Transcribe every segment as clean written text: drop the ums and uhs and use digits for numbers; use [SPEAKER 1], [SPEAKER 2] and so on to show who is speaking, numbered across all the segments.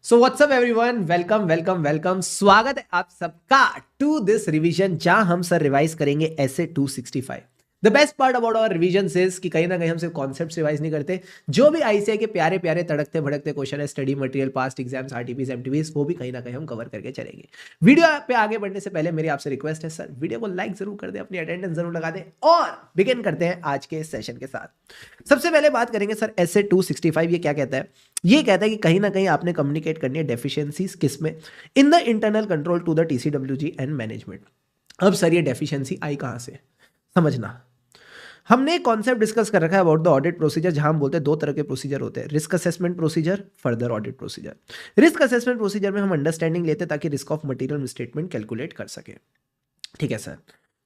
[SPEAKER 1] सो what's up everyone, welcome welcome welcome. स्वागत है आप सबका टू दिस रिवीजन, जहां हम सर रिवाइज करेंगे ऐसे 265। The best part about our revision is कि कहीं ना कहीं हम सिर्फ कॉन्सेप्ट रिवाइज नहीं करते, जो भी आईसीआई के प्यारे प्यारे तड़कते भड़कते क्वेश्चन है, study material, past exams, RTPs, MTPs, वो भी कहीं ना कहीं हम कवर करके चलेंगे। वीडियो पे आगे बढ़ने से पहले मेरी आपसे रिक्वेस्ट है सर, वीडियो को लाइक जरूर कर दे, अपनी अटेंडेंस जरूर लगा दे और बिगिन करते हैं आज के सेशन के साथ। सबसे पहले बात करेंगे सर ऐसे 265 ये क्या कहता है। ये कहता है कि कहीं ना कहीं आपने कम्युनिकेट करनी है डेफिशिएंसीज किस में, in the internal control to the TCWG and management. अब सर ये डेफिशिएंसी आई कहां से, समझना। हमने एक कॉन्सेप्ट डिस्कस कर रखा है अबाउट द ऑडिट प्रोसीजर, जहां हम बोलते हैं दो तरह के प्रोसीजर होते हैं, risk assessment procedure, further audit procedure. Risk assessment procedure में हम अंडरस्टैंडिंग लेते हैं ताकि risk of material misstatement calculate कर सके, ठीक है सर।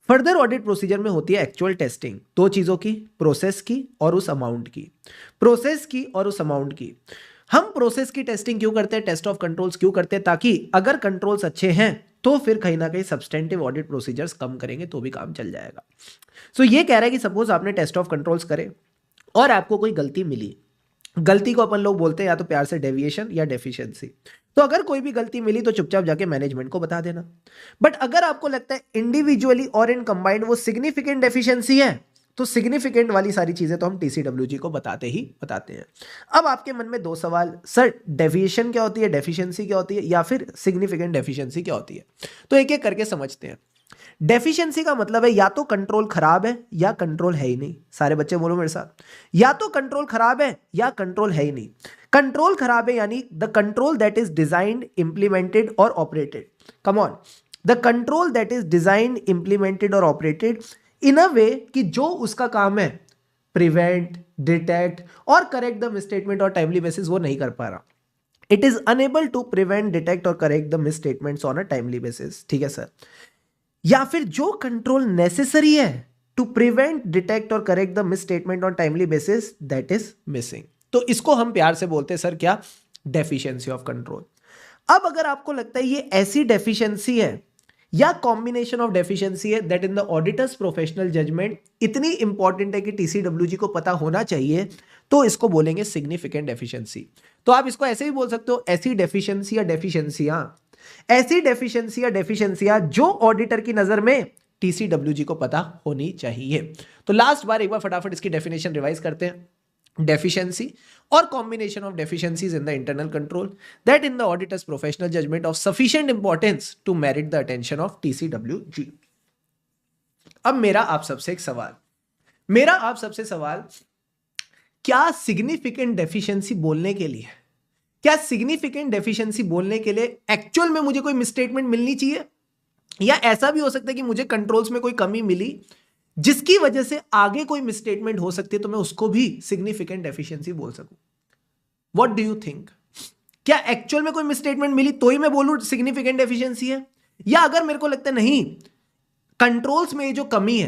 [SPEAKER 1] फर्दर ऑडिट प्रोसीजर में होती है एक्चुअल टेस्टिंग, दो चीजों की, प्रोसेस की और उस अमाउंट की। प्रोसेस की और उस अमाउंट की। हम प्रोसेस की टेस्टिंग क्यों करते हैं, टेस्ट ऑफ कंट्रोल्स क्यों करते हैं, ताकि अगर कंट्रोल्स अच्छे हैं तो फिर कहीं ना कहीं सब्सटेंटिव ऑडिट प्रोसीजर्स कम करेंगे तो भी काम चल जाएगा। सो ये कह रहा है कि सपोज आपने टेस्ट ऑफ कंट्रोल्स करे और आपको कोई गलती मिली, गलती को अपन लोग बोलते हैं या तो प्यार से डेविएशन या डेफिशिएंसी। तो अगर कोई भी गलती मिली तो चुपचाप जाके मैनेजमेंट को बता देना। बट अगर आपको लगता है इंडिविजुअली और इन कंबाइंड वो सिग्निफिकेंट डेफिशिएंसी है, तो सिग्निफिकेंट वाली सारी चीजें तो हम टीसीडब्ल्यूजी को बताते हैं। अब आपके मन में दो सवाल, सर डेविएशन क्या होती है, डेफिशिएंसी क्या होती है, या फिर सिग्निफिकेंट डेफिशिएंसी क्या होती है। तो एक एक करके समझते हैं। डेफिशिएंसी का मतलब है या तो कंट्रोल खराब है या कंट्रोल है ही नहीं। सारे बच्चे बोलो मेरे साथ, या तो कंट्रोल खराब है या कंट्रोल है ही नहीं। कंट्रोल खराब है यानी the control that is designed, implemented और operated, come on, the control that is designed, implemented और ऑपरेटेड इन अ वे कि जो उसका काम है प्रिवेंट, डिटेक्ट और करेक्ट द मिसस्टेटमेंट और टाइमली बेसिस, वो नहीं कर पा रहा। It is unable to prevent, detect और correct the misstatements on a timely basis, ठीक है सर। या फिर जो कंट्रोल नेसेसरी है टू प्रिवेंट, डिटेक्ट और correct the misstatement on timely basis, that is missing. तो इसको हम प्यार से बोलते हैं सर क्या, डेफिशिएंसी ऑफ कंट्रोल। अब अगर आपको लगता है ये ऐसी डेफिशिएंसी है या कॉम्बिनेशन ऑफ डेफिशिएंसी है that in the auditor's professional judgement इतनी इंपॉर्टेंट है कि टीसीडब्ल्यूजी को पता होना चाहिए, तो इसको बोलेंगे सिग्निफिकेंट डेफिशिएंसी। तो आप इसको ऐसे भी बोल सकते हो, ऐसी डेफिशिएंसी या डेफिशिएंसियां, ऐसी डेफिशिएंसी या डेफिशिएंसियां जो ऑडिटर की नजर में टीसीडब्ल्यूजी को पता होनी चाहिए। तो लास्ट बार एक बार फटाफट इसकी डेफिनेशन रिवाइज करते हैं। Deficiency or combination of deficiencies in the internal control that in the auditor's professional judgment of sufficient importance to merit the attention of TCWG। अब मेरा आप सबसे एक सवाल, क्या सिग्निफिकेंट डेफिशिएंसी बोलने के लिए, एक्चुअल में मुझे कोई मिसस्टेटमेंट मिलनी चाहिए, या ऐसा भी हो सकता है कि मुझे कंट्रोल्स में कोई कमी मिली जिसकी वजह से आगे कोई मिसस्टेटमेंट हो सकती है, तो मैं उसको भी सिग्निफिकेंट डेफिशिएंसी बोल सकूं। व्हाट डू यू थिंक, क्या एक्चुअल में कोई मिसस्टेटमेंट मिली तो ही मैं बोलूं सिग्निफिकेंट डेफिशिएंसी है, या अगर मेरे को लगता है नहीं कंट्रोल्स में जो कमी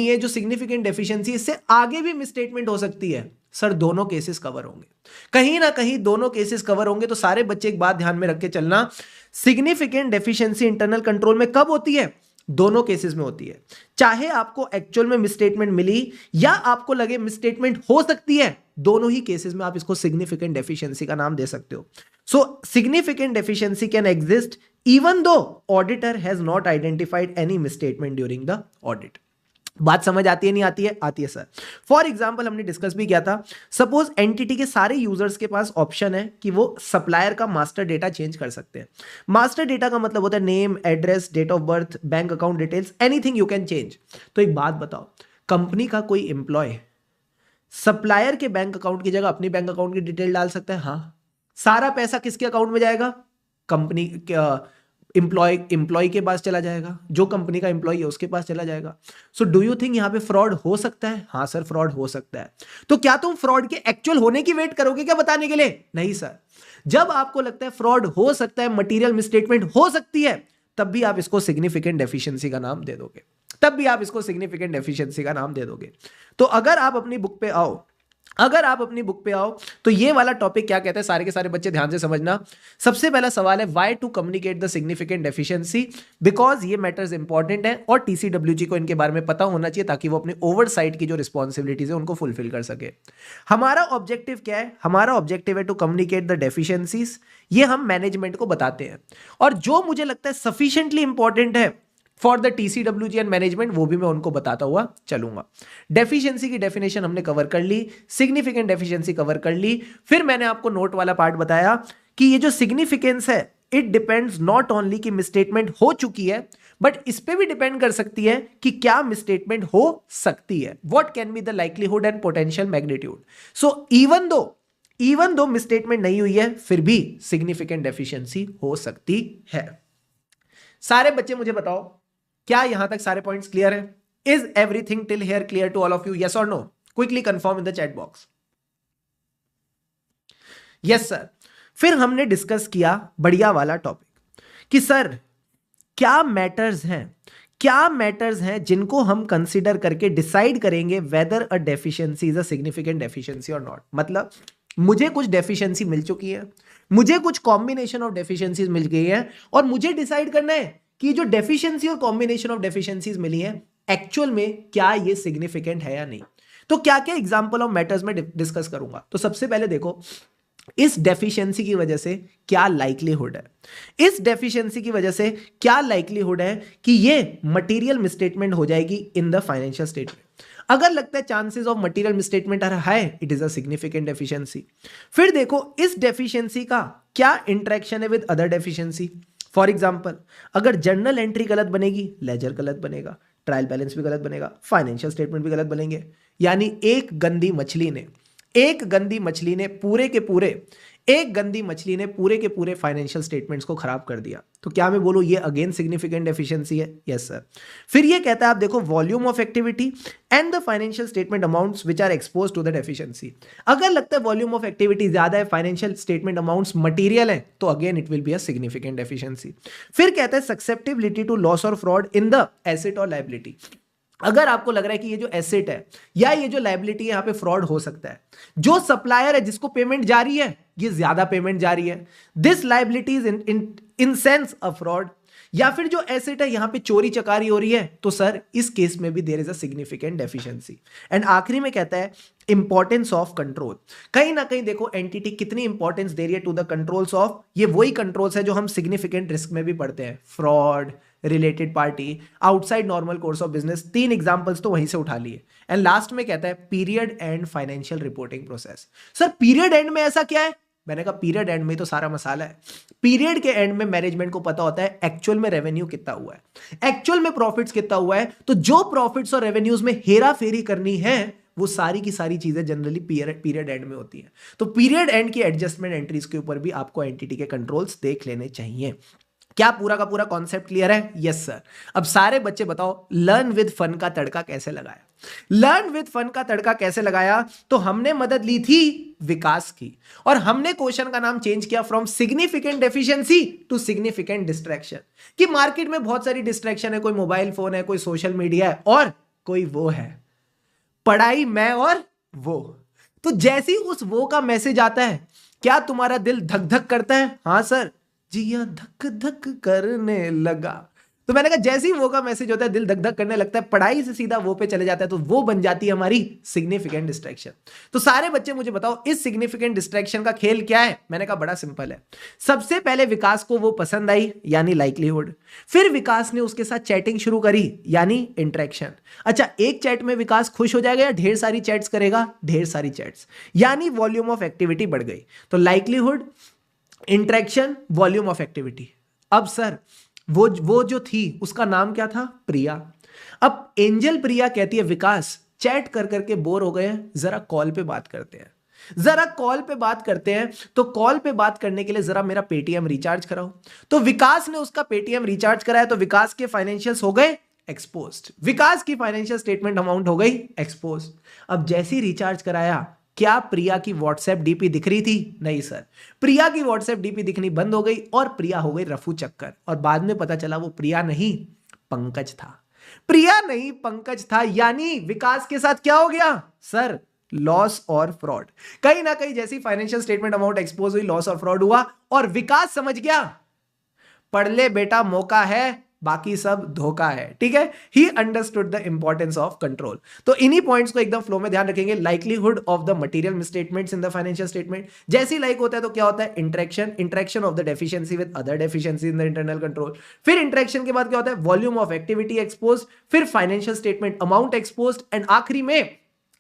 [SPEAKER 1] है, जो सिग्निफिकेंट डेफिशिएंसी, इससे आगे भी मिसस्टेटमेंट हो सकती है, सर दोनों केसेस कवर होंगे, कहीं ना कहीं दोनों केसेस कवर होंगे। तो सारे बच्चे एक बात ध्यान में रख के चलना, सिग्निफिकेंट डेफिशिएंसी इंटरनल कंट्रोल में कब होती है, दोनों केसेस में होती है। चाहे आपको एक्चुअल में मिसस्टेटमेंट मिली या आपको लगे मिसस्टेटमेंट हो सकती है, दोनों ही केसेस में आप इसको सिग्निफिकेंट डेफिशिएंसी का नाम दे सकते हो। सो significant deficiency can exist even though auditor has not identified any misstatement during the audit. बात समझ आती है नहीं आती है, आती है सर। फॉर एग्जाम्पल हमने डिस्कस भी किया था, सपोज एंटिटी के सारे यूजर्स के पास ऑप्शन है कि वो सप्लायर का मास्टर डेटा चेंज कर सकते हैं। मास्टर डेटा का मतलब होता है name, address, date of birth, bank account details, anything you can change. तो एक बात बताओ, कंपनी का कोई एम्प्लॉय सप्लायर के बैंक अकाउंट की जगह अपनी बैंक अकाउंट की डिटेल डाल सकता है? हाँ। सारा पैसा किसके अकाउंट में जाएगा, कंपनी एम्प्लॉय के पास चला जाएगा, जो कंपनी का एम्प्लॉय है उसके पास चला जाएगा। सो डू यू थिंक यहां पे फ्रॉड हो सकता है? हाँ सर, फ्रॉड हो सकता है। तो क्या तुम फ्रॉड के एक्चुअल होने की वेट करोगे क्या बताने के लिए? नहीं सर। जब आपको लगता है फ्रॉड हो सकता है, मटीरियल मिसस्टेटमेंट हो सकती है, तब भी आप इसको सिग्निफिकेंट डेफिशिएंसी का नाम दे दोगे। तो अगर आप अपनी बुक पे आओ, अगर आप अपनी बुक पे आओ तो ये वाला टॉपिक क्या कहते हैं, सारे के सारे बच्चे ध्यान से समझना। सबसे पहला सवाल है why to communicate the significant deficiency, because ये मैटर्स इंपॉर्टेंट है और टीसीडब्ल्यूजी को इनके बारे में पता होना चाहिए ताकि वो अपनी ओवरसाइट की जो रिस्पॉन्सिबिलिटीज है उनको फुलफिल कर सके। हमारा ऑब्जेक्टिव क्या है, हमारा ऑब्जेक्टिव है टू कम्युनिकेट द डेफिशिएंसीज, ये हम मैनेजमेंट को बताते हैं। और जो मुझे लगता है सफिशिएंटली इंपॉर्टेंट है for the TCWG and management, वो भी मैं उनको बताता हुआ चलूंगा। डेफिशिएंसी की डेफिनेशन हमने कवर कर ली, सिग्निफिकेंट डेफिशिएंसी कवर कर ली। फिर मैंने आपको नोट वाला पार्ट बताया कि ये जो सिग्निफिकेंस है इट डिपेंड्स नॉट ओनली कि मिसस्टेटमेंट हो चुकी है, बट इस पे भी डिपेंड कर सकती है कि क्या मिसस्टेटमेंट हो सकती है, what can be the likelihood and potential magnitude. So even though misstatement नहीं हुई है फिर भी सिग्निफिकेंट डेफिशिएंसी हो सकती है। सारे बच्चे मुझे बताओ, क्या यहां तक सारे पॉइंट्स क्लियर है? Is everything till here clear to all of you? Yes और no? Quickly confirm in the chat box. Yes sir. फिर हमने डिस्कस किया बढ़िया वाला टॉपिक कि सर क्या मैटर्स हैं जिनको हम कंसीडर करके डिसाइड करेंगे weather a deficiency is a significant deficiency और नॉट। मतलब मुझे कुछ डेफिशिएंसी मिल चुकी है, मुझे कुछ कॉम्बिनेशन ऑफ डेफिशिएंसीज मिल गई है और मुझे डिसाइड करना है कि जो डेफिशिएंसी और कॉम्बिनेशन ऑफ डेफिशिएंसीज मिली है एक्चुअल में क्या ये सिग्निफिकेंट है या नहीं। तो क्या क्या एग्जांपल ऑफ मैटर्स में डिस्कस करूंगा। तो सबसे पहले देखो, इस डेफिशिएंसी की वजह से क्या लाइक्लीहुड है, इस डेफिशिएंसी की वजह से क्या लाइक्लीहुड है कि ये मटेरियल मिसस्टेटमेंट हो जाएगी इन द फाइनेंशियल स्टेटमेंट। अगर लगता है chances of material misstatement are high, it is a significant deficiency. फिर देखो इस डेफिशिएंसी का क्या इंटरेक्शन है with other deficiency. For example, अगर जर्नल एंट्री गलत बनेगी, लेजर गलत बनेगा, ट्रायल बैलेंस भी गलत बनेगा, फाइनेंशियल स्टेटमेंट भी गलत बनेंगे। यानी एक गंदी मछली ने पूरे के पूरे फाइनेंशियल स्टेटमेंट्स को खराब कर दिया। तो क्या मैं बोलूं ये अगेन सिग्निफिकेंट डेफिशिएंसी है? Yes sir. फिर ये कहता है, आप देखो, volume of activity and the financial statement amounts which are expose to the deficiency. अगर लगता है वॉल्यूम ऑफ एक्टिविटी ज्यादा है, फाइनेंशियल स्टेटमेंट अमाउंट्स मटीरियल है, तो again it will be a significant deficiency. फिर कहता है ससेप्टिबिलिटी टू लॉस और फ्रॉड इन द एसेट और लायबिलिटी। अगर आपको लग रहा है कि ये जो एसेट है या ये जो लायबिलिटी है, यहां पे फ्रॉड हो सकता है, जो सप्लायर है जिसको पेमेंट जारी है ये ज्यादा पेमेंट जारी है, this liability is in sense a fraud, या फिर जो एसेट है यहां पे चोरी चकारी हो रही है, तो सर इस केस में भी there is a significant deficiency. And आखिरी में कहता है इंपॉर्टेंस ऑफ कंट्रोल। कहीं ना कहीं देखो एंटिटी कितनी इंपॉर्टेंस दे रही है टू द कंट्रोल्स ऑफ, ये वही कंट्रोल्स है जो हम सिग्निफिकेंट रिस्क में भी पढ़ते हैं, fraud, related party, outside normal course of business. 3 examples तो वहीं से उठा लिए। एंड लास्ट में कहता है period and financial reporting process. Sir period and में ऐसा क्या है? मैंने कहा पीरियड एंड में तो सारा मसाला है। पीरियड के एंड में मैनेजमेंट को पता होता है एक्चुअल में रेवेन्यू कितना हुआ है, एक्चुअल में प्रॉफिट्स कितना हुआ है। तो जो प्रॉफिट्स और रेवेन्यूज में हेरा फेरी करनी है वो सारी की सारी चीजें जनरली पीरियड एंड में होती है। तो पीरियड एंड की एडजस्टमेंट एंट्रीज के ऊपर भी आपको एंटिटी के कंट्रोल्स देख लेने चाहिए। क्या पूरा का पूरा कॉन्सेप्ट क्लियर है? Yes sir. अब सारे बच्चे बताओ लर्न विद फन का तड़का कैसे लगाया। लर्न विद फन का तड़का कैसे लगाया? तो हमने मदद ली थी विकास की और हमने क्वेश्चन का नाम चेंज किया from significant deficiency to significant distraction. कि मार्केट में बहुत सारी डिस्ट्रैक्शन है, कोई मोबाइल फोन है, कोई सोशल मीडिया है और कोई वो है पढ़ाई, मैं और वो। तो जैसे ही उस वो का मैसेज आता है क्या तुम्हारा दिल धक धक करता है? हाँ सर, जिया धक धक करने लगा। तो मैंने कहा जैसे ही वो का मैसेज होता है दिल धक धक करने लगता है, पढ़ाई से सीधा वो पे चले जाता है, तो वो बन जाती है हमारी सिग्निफिकेंट डिस्ट्रैक्शन। तो सारे बच्चे मुझे बताओ इस सिग्निफिकेंट डिस्ट्रैक्शन का खेल क्या है? मैंने कहा बड़ा सिंपल है। सबसे पहले विकास को वो पसंद आई यानी लाइक्लीहुड, फिर विकास ने उसके साथ चैटिंग शुरू करी यानी इंटरेक्शन। अच्छा, एक चैट में विकास खुश हो जाएगा या ढेर सारी चैट्स करेगा? ढेर सारी चैट्स, यानी वॉल्यूम ऑफ एक्टिविटी बढ़ गई। तो likelihood, interaction, volume of activity. अब सर वो जो थी उसका नाम क्या था? प्रिया। अब एंजल प्रिया कहती है विकास चैट कर करके बोर हो गए हैं, जरा कॉल पे बात करते हैं, जरा कॉल पे बात करते हैं। तो कॉल पे बात करने के लिए जरा मेरा पेटीएम रिचार्ज कराओ। तो विकास ने उसका पेटीएम रिचार्ज कराया, तो विकास के फाइनेंशियल्स हो गए एक्सपोज्ड, विकास की फाइनेंशियल स्टेटमेंट अमाउंट हो गई एक्सपोज्ड। अब जैसे ही रिचार्ज कराया क्या प्रिया की व्हाट्सएप डीपी दिख रही थी? नहीं सर, प्रिया की व्हाट्सएप डीपी दिखनी बंद हो गई और प्रिया हो गई रफू चक्कर। और बाद में पता चला वो प्रिया नहीं पंकज था, प्रिया नहीं पंकज था। यानी विकास के साथ क्या हो गया सर? लॉस और फ्रॉड। कहीं ना कहीं जैसी फाइनेंशियल स्टेटमेंट अमाउंट एक्सपोज हुई, लॉस और फ्रॉड हुआ, और विकास समझ गया, पढ़ ले बेटा मौका है, बाकी सब धोखा है। ठीक है, he understood the importance of control. तो इन्हीं पॉइंट्स को एकदम फ्लो में ध्यान रखेंगे। Likelihood of the material misstatements in the financial statement, जैसी लाइक होता है तो क्या होता है, interaction of the deficiency with other deficiency in the internal control. फिर इंटरेक्शन के बाद क्या होता है, वॉल्यूम ऑफ एक्टिविटी एक्सपोज, फिर financial statement amount expose, and आखिरी में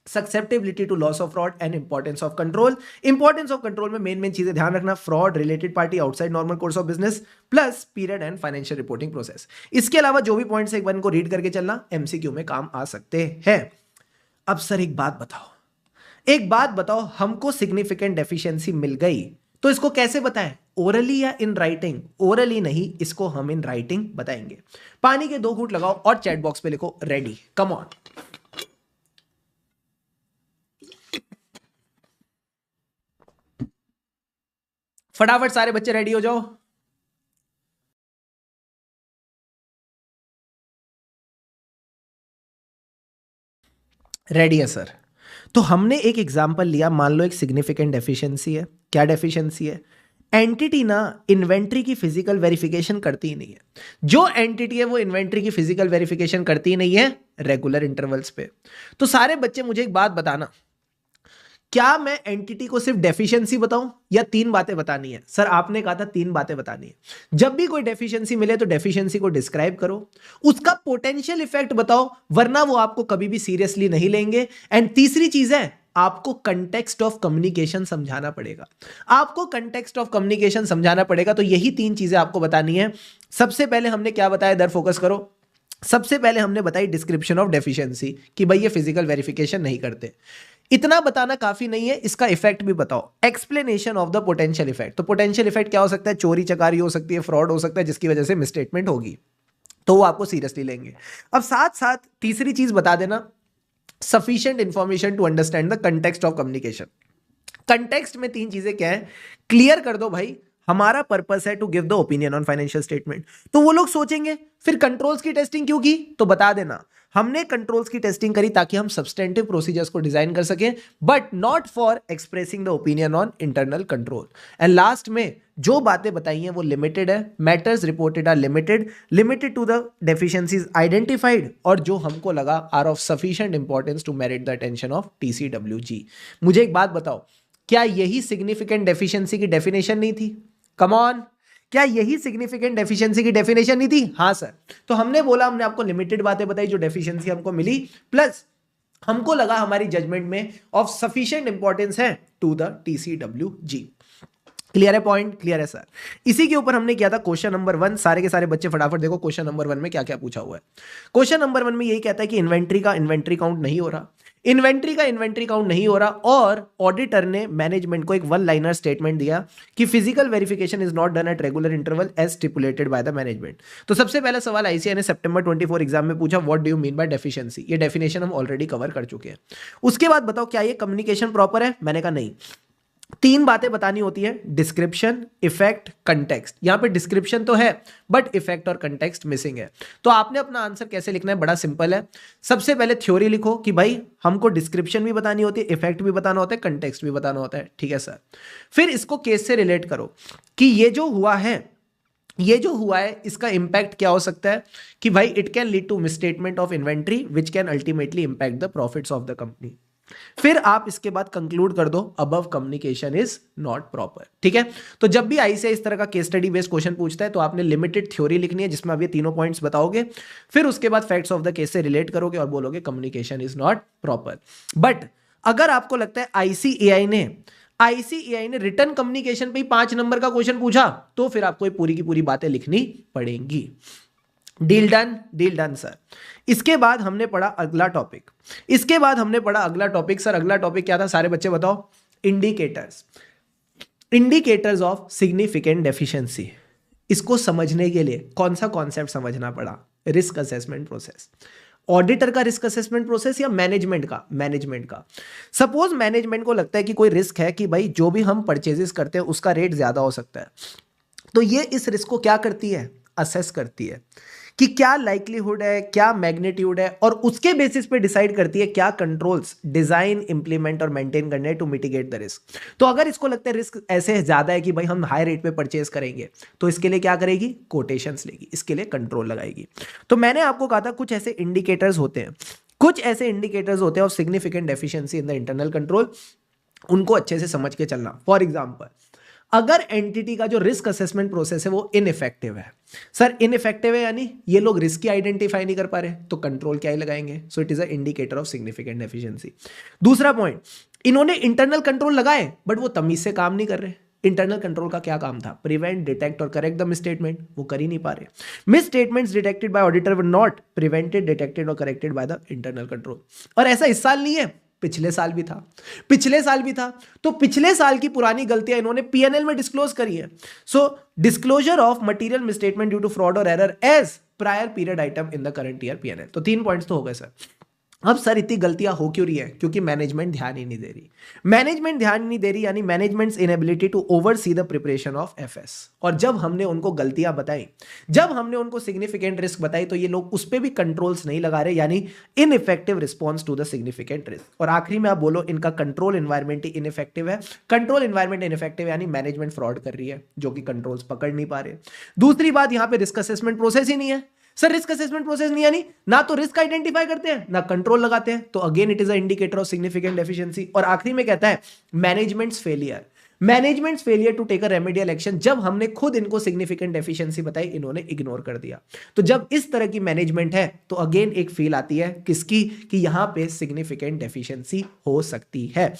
[SPEAKER 1] सक्सेप्टेबिलिटी to loss of fraud and importance of control. Importance of control में मेन चीजें ध्यान रखना, fraud, related party, outside normal course of business, plus period and financial reporting process. इसके अलावा जो भी पॉइंट्स एक बार इनको रीड करके चलना, एमसीक्यू में काम आ सकते हैं। अब सर एक बात बताओ, हमको सिग्निफिकेंट डेफिशिएंसी मिल गई तो इसको कैसे बताएं, ओरली या इन राइटिंग? ओरली नहीं, इसको हम इन राइटिंग बताएंगे। पानी के 2 घूंट लगाओ और चैट बॉक्स पे लिखो रेडी। कम ऑन, फटाफट सारे बच्चे रेडी हो जाओ। रेडी है सर। तो हमने एक एग्जांपल लिया, मान लो एक सिग्निफिकेंट डेफिशिएंसी है। क्या डेफिशिएंसी है? एंटिटी ना इन्वेंट्री की फिजिकल वेरिफिकेशन करती ही नहीं है। जो एंटिटी है वो इन्वेंट्री की फिजिकल वेरिफिकेशन करती ही नहीं है रेगुलर इंटरवल्स पे। तो सारे बच्चे मुझे एक बात बताना, क्या मैं एंटिटी को सिर्फ डेफिशिएंसी बताऊं या 3 बातें बतानी है? सर आपने कहा था 3 बातें बतानी है। जब भी कोई डेफिशिएंसी मिले तो डेफिशिएंसी को डिस्क्राइब करो, उसका पोटेंशियल इफेक्ट बताओ, वरना वो आपको कभी भी सीरियसली नहीं लेंगे। एंड तीसरी चीज है, आपको कंटेक्स्ट ऑफ कम्युनिकेशन समझाना पड़ेगा। आपको कंटेक्स्ट ऑफ कम्युनिकेशन समझाना पड़ेगा। तो यही 3 चीजें आपको बतानी है। सबसे पहले हमने क्या बताया, इधर फोकस करो। सबसे पहले हमने बताई डिस्क्रिप्शन ऑफ डेफिशिएंसी, कि भाई ये फिजिकल वेरिफिकेशन नहीं करते। इतना बताना काफी नहीं है, इसका इफेक्ट भी बताओ। Explanation of the potential effect. तो पोटेंशियल इफेक्ट क्या हो सकता है? चोरी चकारी हो सकती है, फ्रॉड हो सकता है, जिसकी वजह से मिसस्टेटमेंट होगी, तो वो आपको सीरियसली लेंगे। अब साथ साथ तीसरी चीज बता देना, sufficient information to understand the context of communication. Context में 3 चीजें क्या है, क्लियर कर दो भाई। हमारा पर्पस है to give the opinion on financial statement. तो वो लोग सोचेंगे फिर कंट्रोल्स की टेस्टिंग क्यों की? तो बता देना, हमने कंट्रोल्स की टेस्टिंग करी ताकि हम सब्सटेंटिव प्रोसीजर्स को डिजाइन कर सकें, but not for expressing the opinion on internal control. And last में जो बातें बताई हैं वो लिमिटेड है, matters reported are limited to the deficiencies identified, और जो हमको लगा are of sufficient importance to merit the attention of TCWG. मुझे एक बात बताओ, क्या यही सिग्निफिकेंट डेफिशिएंसी की डेफिनेशन नहीं थी? कम ऑन, क्या यही सिग्निफिकेंट डेफिशिएंसी की डेफिनेशन नहीं थी? हाँ सर। तो हमने बोला, हमने आपको लिमिटेड बातें बताई जो डेफिशिएंसी हमको मिली, प्लस हमको लगा हमारी जजमेंट में ऑफ सफिशिएंट इंपॉर्टेंस है टू द टीसीडब्ल्यूजी। क्लियर है पॉइंट? क्लियर है सर। इसी के ऊपर हमने किया था क्वेश्चन नंबर 1। सारे के सारे बच्चे फटाफट देखो क्वेश्चन नंबर 1 में क्या क्या पूछा हुआ है। क्वेश्चन नंबर 1 में यही कहता है कि इन्वेंट्री का इन्वेंट्री काउंट नहीं हो रहा, इन्वेंट्री काउंट नहीं हो रहा, और ऑडिटर ने मैनेजमेंट को एक 1 लाइनर स्टेटमेंट दिया कि physical verification is not done at regular interval as stipulated by the management. तो सबसे पहला सवाल आईसीआई ने सितंबर 24 एग्जाम में पूछा, what do you mean by deficiency? ये डेफिनेशन हम ऑलरेडी कवर कर चुके हैं। उसके बाद बताओ क्या ये कम्युनिकेशन प्रॉपर है? मैंने कहा नहीं। 3 बातें बतानी होती है, डिस्क्रिप्शन, इफेक्ट, कंटेक्स्ट। यहां पे डिस्क्रिप्शन तो है बट इफेक्ट और कंटेक्स्ट मिसिंग है। तो आपने अपना आंसर कैसे लिखना है? बड़ा सिंपल है। सबसे पहले थ्योरी लिखो कि भाई हमको डिस्क्रिप्शन भी बतानी होती है, इफेक्ट भी बताना होता है, कंटेक्स्ट भी बताना होता है। ठीक है सर। फिर इसको केस से रिलेट करो कि ये जो हुआ है इसका इंपैक्ट क्या हो सकता है, कि भाई it can lead to misstatement of inventory which can ultimately impact the profits of the company. फिर आप इसके बाद कंक्लूड कर दो, above communication is not proper. ठीक है। तो जब भी आईसीआई इस तरह का केस स्टडी बेस्ड क्वेश्चन पूछता है तो आपने लिमिटेड थ्योरी लिखनी है जिसमें आप ये तीनों पॉइंट्स बताओगे, फिर उसके बाद फैक्ट्स ऑफ द केस से रिलेट करोगे और बोलोगे communication is not proper. But अगर आपको लगता है आईसीएआई ने रिटर्न कम्युनिकेशन पे ही 5 नंबर का क्वेश्चन पूछा, तो फिर आपको ये पूरी की पूरी बातें लिखनी पड़ेंगी। Deal done sir. इसके बाद हमने पढ़ा अगला टॉपिक। सर अगला टॉपिक क्या था? सारे बच्चे बताओ। Indicators of significant deficiency. इसको समझने के लिए कौन सा कॉन्सेप्ट समझना पड़ा? Risk assessment process. ऑडिटर का रिस्क असेसमेंट प्रोसेस या मैनेजमेंट का? सपोज मैनेजमेंट को लगता है कि कोई रिस्क है कि भाई जो भी हम परचेजेस करते हैं उसका रेट ज्यादा हो सकता है, तो ये इस रिस्क को क्या करती है? असेस करती है कि क्या लाइक्लीहुड है, क्या मैग्नीट्यूड है, और उसके बेसिस पे डिसाइड करती है क्या कंट्रोल्स डिजाइन, इंप्लीमेंट और मेंटेन करने टू मिटिगेट द रिस्क। तो अगर इसको लगता है रिस्क ऐसे ज्यादा है कि भाई हम हाई रेट पे परचेज करेंगे, तो इसके लिए क्या करेगी, कोटेशंस लेगी, इसके लिए कंट्रोल लगाएगी। तो मैंने आपको कहा था कुछ ऐसे इंडिकेटर्स होते हैं, कुछ ऐसे इंडिकेटर्स होते हैं of significant deficiency in the internal control, उनको अच्छे से समझ के चलना। फॉर एग्जांपल, अगर एंटिटी का जो रिस्क असेसमेंट प्रोसेस है वो इनइफेक्टिव है, सर इनइफेक्टिव है यानी ये लोग रिस्क की आइडेंटिफाई नहीं कर पा रहे, तो कंट्रोल क्या ही लगाएंगे, so it is a indicator of significant deficiency. दूसरा पॉइंट, इन्होंने इंटरनल कंट्रोल लगाए बट वो तमीज से काम नहीं कर रहे। इंटरनल कंट्रोल का क्या काम था, प्रिवेंट, डिटेक्ट और करेक्ट द मिसस्टेटमेंट, वो कर ही नहीं पा रहे। Misstatements detected by auditor were not prevented, detected और corrected by the internal control. और ऐसा इस साल नहीं है, पिछले साल भी था, पिछले साल भी था। तो पिछले साल की पुरानी गलतियां इन्होंने पीएनएल में डिस्क्लोज करी है। So disclosure of material misstatement due to fraud और error as prior period item in the current year PnL. तो 3 पॉइंट्स तो हो गए सर। अब सर इतनी गलतियां हो क्यों रही है, क्योंकि मैनेजमेंट ध्यान ही नहीं दे रही। मैनेजमेंट ध्यान नहीं दे रही यानी management's inability to oversee the preparation of FS. और जब हमने उनको गलतियां बताई, जब हमने उनको सिग्निफिकेंट रिस्क बताई, तो ये लोग उस पर भी कंट्रोल्स नहीं लगा रहे, यानी ineffective response to the significant risk. और आखिरी में आप बोलो इनका कंट्रोल एनवायरमेंट ही इनइफेक्टिव है। कंट्रोल एनवायरमेंट इनइफेक्टिव यानी मैनेजमेंट फ्रॉड कर रही है, जो कि कंट्रोल्स पकड़ नहीं पा रहे। दूसरी बात, यहां पे रिस्क असेसमेंट प्रोसेस ही नहीं है। सर रिस्क असेसमेंट प्रोसेस नहीं, यानी ना तो रिस्क आइडेंटिफाई करते हैं ना कंट्रोल लगाते हैं, तो again it is a indicator of significant deficiency. और आखिरी में कहता है management's failure, management's failure to take a remedial action. जब हमने खुद इनको सिग्निफिकेंट डेफिशिएंसी बताई, इन्होंने इग्नोर कर दिया। तो जब इस तरह की मैनेजमेंट है, तो अगेन एक फील आती है किसकी, कि यहां पे सिग्निफिकेंट डेफिशिएंसी हो सकती है।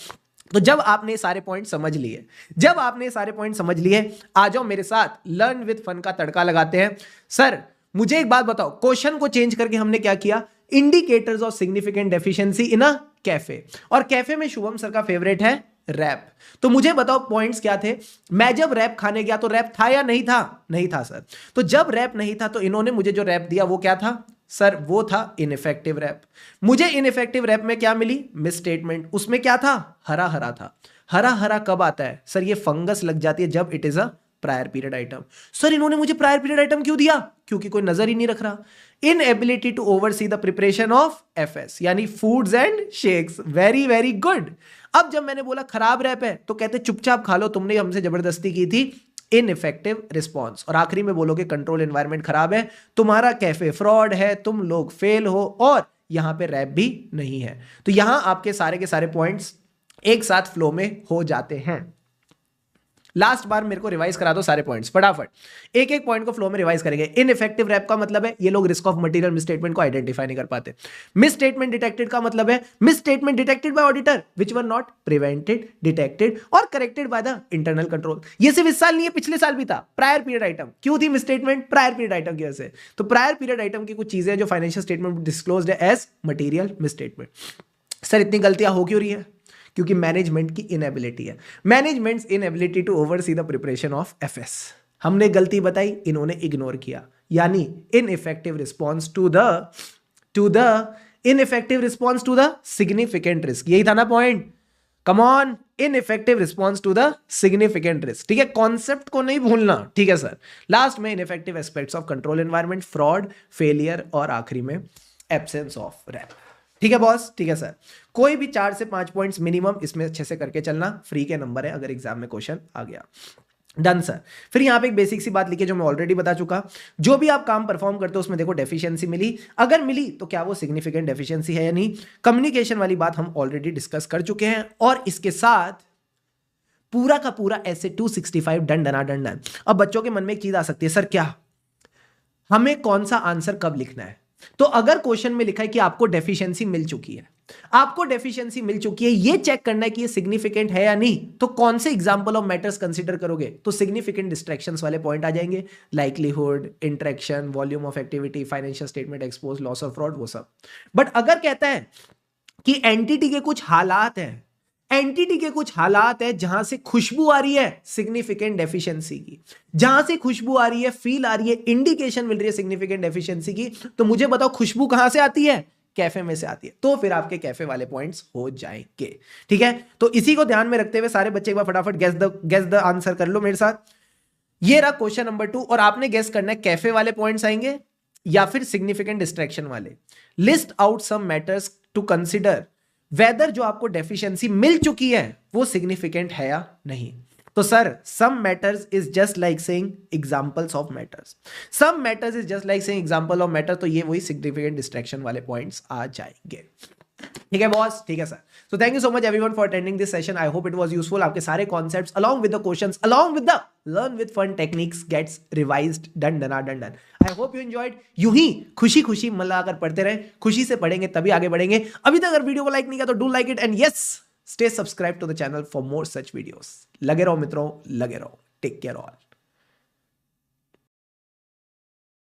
[SPEAKER 1] तो जब आपने सारे पॉइंट समझ लिए, जब आपने सारे पॉइंट समझ लिए, आ जाओ मेरे साथ लर्न विद फन का तड़का लगाते हैं। सर मुझे एक बात बताओ, क्वेश्चन को चेंज करके हमने क्या किया, indicators of significant deficiency in a cafe. और कैफे में शुभम सर का फेवरेट है रैप। तो मुझे बताओ पॉइंट्स क्या थे। मैं जब रैप खाने गया तो रैप था या नहीं था, नहीं था सर। तो जब रैप नहीं था, तो इन्होंने मुझे जो रैप दिया वो क्या था सर, वो था इनइफेक्टिव रैप। मुझे इनइफेक्टिव रैप में क्या मिली, मिस स्टेटमेंट। उसमें क्या था, हरा हरा था। हरा हरा कब आता है सर, ये फंगस लग जाती है जब it is a prior period item. Sir इन्होंने मुझे प्रायर पीरियड आइटम क्यों दिया, क्योंकि कोई नजर ही नहीं रख रहा। Inability to oversee the preparation of FS, यानी foods and shakes. Very very good. अब जब मैंने बोला खराब रैप है, तो कहते चुपचाप खा लो, तुमने हमसे जबरदस्ती की थी, इनइफेक्टिव रिस्पॉन्स। और आखिरी में बोलोगे कंट्रोल एनवायरनमेंट खराब है, तुम्हारा कैफे फ्रॉड है, तुम लोग फेल हो, और यहां पे रैप भी नहीं है। तो यहां आपके सारे के सारे पॉइंट्स एक साथ फ्लो में हो जाते हैं। लास्ट बार मेरे को रिवाइज करा दो सारे पॉइंट्स फटाफट, एक एक पॉइंट को फ्लो में रिवाइज करेंगे। इनइफेक्टिव रैप का मतलब है ये लोग रिस्क ऑफ मटेरियल मिसस्टेटमेंट को आइडेंटिफाई नहीं कर पाते। मिसस्टेटमेंट डिटेक्टेड का मतलब है misstatement detected by auditor which were not prevented, detected और corrected by the internal control. ये सिर्फ इस साल नहीं है, पिछले साल भी था। प्रायर पीरियड आइटम क्यों थी मिसस्टेटमेंट, प्रायर पीरियड आइटम की वजह से। तो प्रायर पीरियड आइटम की कुछ चीजें जो फाइनेंशियल स्टेटमेंट डिस्क्लोज्ड है एज मटेरियल मिसस्टेटमेंट। सर इतनी गलतियां हो क्यों रही है, क्योंकि मैनेजमेंट की इनएबिलिटी है। Management's inability to oversee the preparation of FS. हमने गलती बताई, इन्होंने इग्नोर किया, यानी ineffective response to the ineffective response to the significant risk. यही था ना point, come on, ineffective response to the significant risk. ठीक है, कॉन्सेप्ट को नहीं भूलना। ठीक है सर। लास्ट में ineffective aspects of control environment, fraud, failure और आखिरी में एब्सेंस ऑफ रैप। ठीक है बॉस, ठीक है सर। कोई भी 4 से 5 पॉइंट्स मिनिमम इसमें अच्छे से करके चलना, फ्री के नंबर है अगर एग्जाम में क्वेश्चन आ गया। Done sir. फिर यहां पे एक बेसिक सी बात लिखी जो मैं ऑलरेडी बता चुका, जो भी आप काम परफॉर्म करते हो उसमें देखो डेफिशिएंसी मिली, अगर मिली तो क्या वो सिग्निफिकेंट डेफिशिएंसी है या नहीं। कम्युनिकेशन वाली बात हम ऑलरेडी डिस्कस कर चुके हैं, और इसके साथ पूरा का पूरा ऐसे 265 डन डना डन डन। अब बच्चों के मन में एक चीज आ सकती है, सर क्या हमें कौन सा आंसर कब लिखना है। तो अगर क्वेश्चन में लिखा है कि आपको डेफिशिएंसी मिल चुकी है, आपको डेफिशिएंसी मिल चुकी है, ये चेक करना है कि ये सिग्निफिकेंट है या नहीं, तो कौन से एग्जांपल ऑफ मैटर्स कंसीडर करोगे। तो सिग्निफिकेंट डिस्ट्रैक्शंस वाले पॉइंट आ जाएंगे, likelihood, interaction, volume of activity, financial statement expose, loss of fraud, वो सब। बट अगर कहता है कि एंटिटी के कुछ हालात हैं, एंटिटी के कुछ हालात है जहां से खुशबू आ रही है सिग्निफिकेंट डेफिशिएंसी की, जहां से खुशबू आ रही है, फील आ रही है, इंडिकेशन मिल रही है सिग्निफिकेंट डेफिशिएंसी की, तो मुझे बताओ खुशबू कहां से आती है, कैफे में से आती है। तो फिर आपके कैफे वाले पॉइंट्स हो जाएंगे। ठीक है, तो इसी को ध्यान में रखते हुए सारे बच्चे एक बार फटाफट गेस द आंसर कर लो मेरे साथ। ये रहा क्वेश्चन नंबर 2, और आपने गेस करना है कैफे वाले पॉइंट्स आएंगे या फिर सिग्निफिकेंट डिस्ट्रैक्शन वाले। List out some matters to consider whether जो आपको डेफिशिएंसी मिल चुकी है वो सिग्निफिकेंट है या नहीं। तो sir some matters is just like saying examples of matters, some matters is just like saying example of matter, तो ये वही सिग्निफिकेंट डिस्ट्रैक्शन वाले पॉइंट्स आ जाएंगे। ठीक है बॉस, ठीक है sir. So thank you so much everyone for attending this session. I hope it was useful. आपके सारे concepts along with the questions along with the learn with fun techniques gets revised, done done done done. I hope you enjoyed. यूं ही खुशी खुशी मन लगाकर पढ़ते रहें, खुशी से पढ़ेंगे तभी आगे बढ़ेंगे। अभी तक अगर वीडियो को लाइक नहीं किया तो do like it and yes stay subscribe to the channel for more such videos. लगे रहो मित्रों, लगे रहो। Take care all.